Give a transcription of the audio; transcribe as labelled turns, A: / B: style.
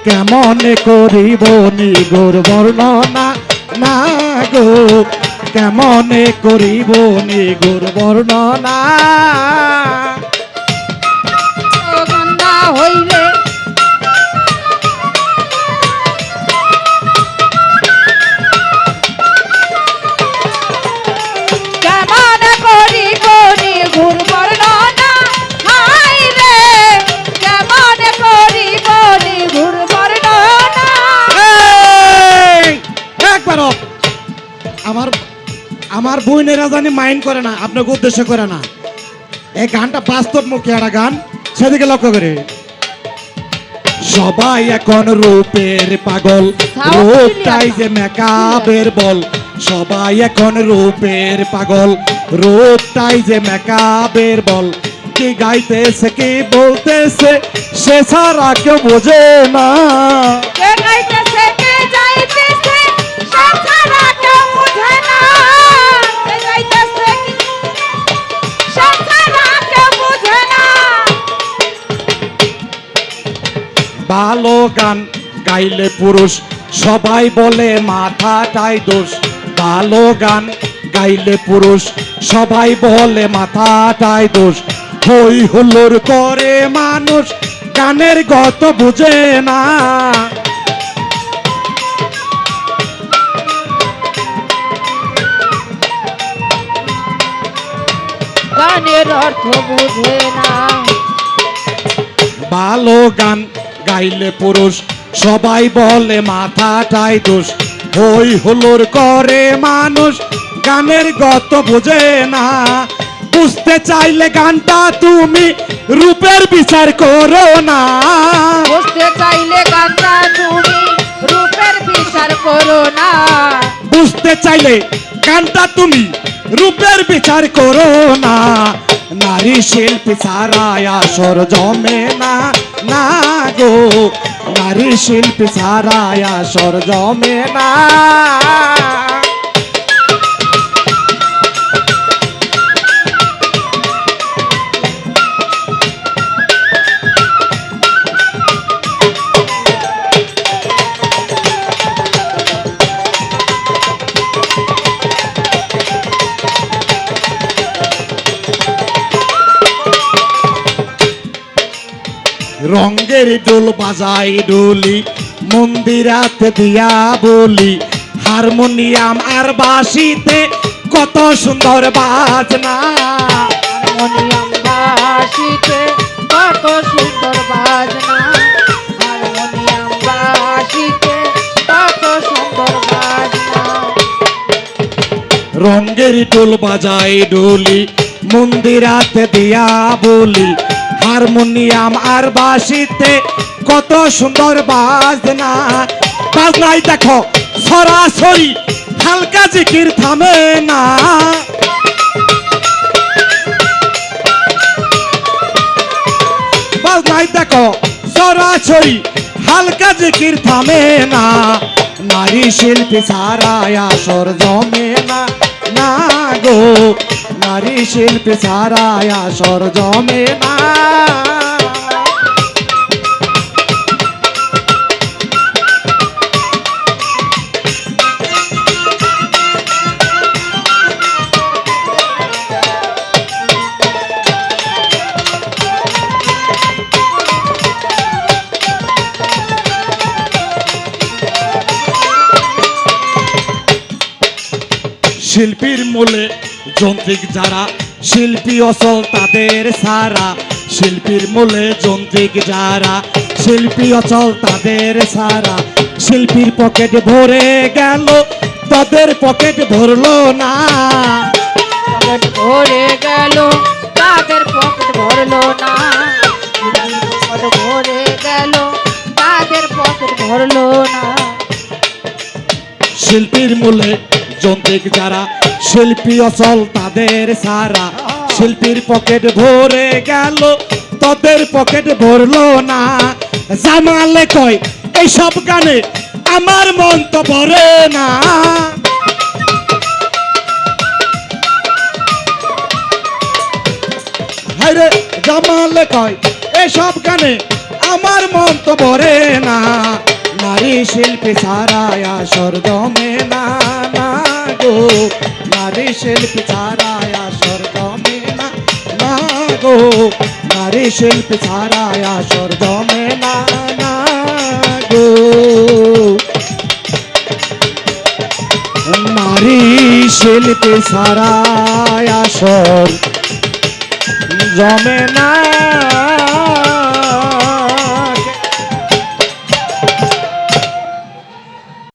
A: কেমনে করিব নিগুর বর্ণনা না গো, কেমনে করিব নিগুর বর্ণনা।
B: গন্ধা হইলে কেমনে করিব নিগুর বর্ণনা, হাই রে কেমনে করিব নিগুর বর্ণনা।
A: একবার আমার বইনেরা জানি মাইন্ড করে না, আপনাকে উদ্দেশ্য করে না। এই গানটা বাস্তবমুখী একটা গান, সেদিকে লক্ষ্য করে। সবাই এখন রূপের পাগল, রূপটাই যে মেকআপের বল। সবাই এখন রূপের পাগল, রূপটাই যে মেকআপের বল। কি গাইতেছে কি বলতেছে সে ছাড়া কেউ বোঝে না।
B: কে গাইতেছে কে যাইতেছে সে ছাড়া কেউ বুঝে না। কে গাইতেছে সে ছাড়া কেউ বুঝে না।
A: ভালো গান গাইলে পুরুষ সবাই বলে মাথাটাই দোষ। ভালো গান গাইলে পুরুষ সবাই বলে মাথাটাই দোষ। হই হুল্লোড় করে মানুষ গানের গত বুঝে না।
B: গানের অর্থ বুঝে না।
A: ভালো গান গাইলে পুরুষ সবাই বলে মাথাটাই দোষ। হই হুল্লোড় করে মানুষ গানের গত বুঝে না। বুঝতে চাইলে গানটা তুমি রূপের বিচার করো না।
B: বুঝতে চাইলে গানটা তুমি রূপের বিচার করো না।
A: বুঝতে চাইলে গানটা তুমি রূপের বিচার করো না। নারী শিল্পী ছাড়া আসর জমে না, না গো। নারী শিল্পী ছাড়া আসর জমে না। রঙ্গের ডোল বাজাই ডোলি মন্দিরাতে দিয়া বলি। হারমোনিয়াম আর বাঁশিতে কত সুন্দর বাজনা।
B: হারমোনিয়াম বাঁশিতে কত সুন্দর বাজনা। হারমোনিয়াম বাঁশিতে কত সুন্দর বাজনা।
A: রঙ্গের ডোল বাজাই ডোলি মন্দিরাতে দিয়া বলি। হারমোনিয়াম আর বাঁশিতে কত সুন্দর বাজনা। বাজনাই দেখো সরাসরি হালকা জিকির থামে না। বাজনাই দেখো সরাসরি হালকা জিকির থামে না। নারী শিল্পী ছাড়া আসর জমে না, না গো। নারী শিল্পী ছাড়া আসর জমে না। শিল্পীর মূলে যন্ত্রিক যারা, শিল্পী অচল তাদের সারা। শিল্পীর মূলে যন্ত্রিক যারা, শিল্পী অচল তাদের সারা। শিল্পীর পকেট ভরে গেল তাদের পকেট ভরলো না।
B: পকেট ভরে গেল তাদের পকেট ভরলো না। পকেট ভরে গেল তাদের পকেট ভরলো না।
A: শিল্পীর মূলে যন্ত্রিক যারা, শিল্পী অচল তাদের সারা। শিল্পীর পকেট ভরে গেল তাদের পকেট ভরলো না। জামালে কয় এইসব গানে আমার মন তো ভরে না। হায়রে জামালে কয় এসব গানে আমার মন তো ভরে না। শিল্পী ছাড়ায় আসর জমে না না গো, নারী শিল্পী ছাড়ায় আসর জমে না না গো, নারী শিল্পী ছাড়ায় আসর জমে না না গো। নারী শিল্পী ছাড়ায় আসর জমে না